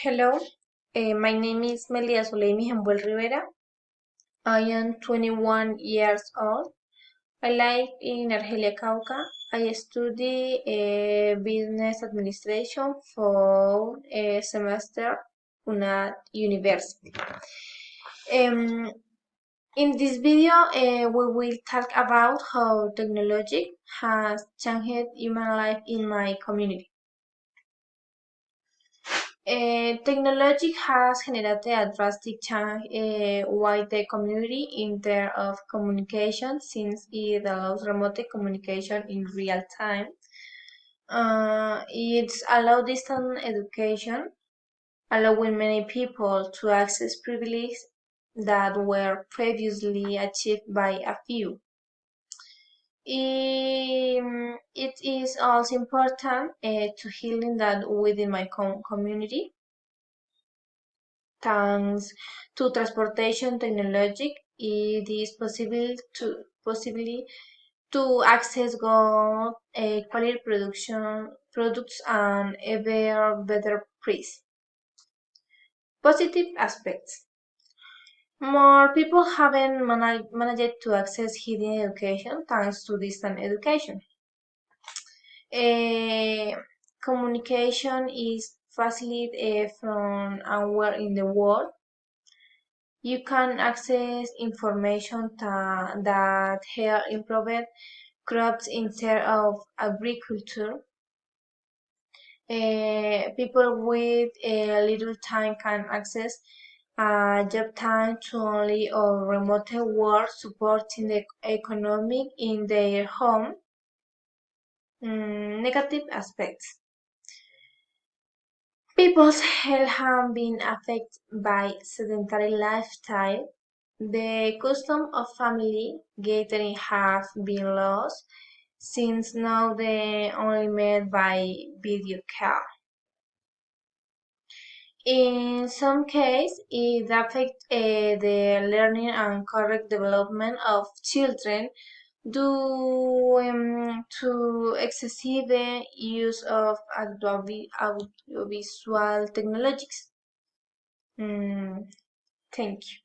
Hello, my name is Melia Soleimi Jambuel Rivera. I am 21 years old. I live in Argelia, Cauca. I study business administration for a semester at university. Um, in this video, we will talk about how technology has changed human life in my community. Technology has generated a drastic change wide the community in terms of communication since it allows remote communication in real time. It's allowed distant education, allowing many people to access privileges that were previously achieved by a few. It is also important to healing that within my community. Thanks to transportation technology, it is possibly to access good quality production products and ever better price. Positive aspects. More people haven't managed to access hidden education thanks to distant education. Eh, Communication is facilitated from anywhere in the world. You can access information that help improve crops instead of agriculture. People with little time can access job time to only or remote work, supporting the economic in their home. Negative aspects. People's health have been affected by sedentary lifestyle. The custom of family gathering have been lost since now they only met by video call. In some cases, it affects the learning and correct development of children due to excessive use of audiovisual technologies. Mm, Thank you.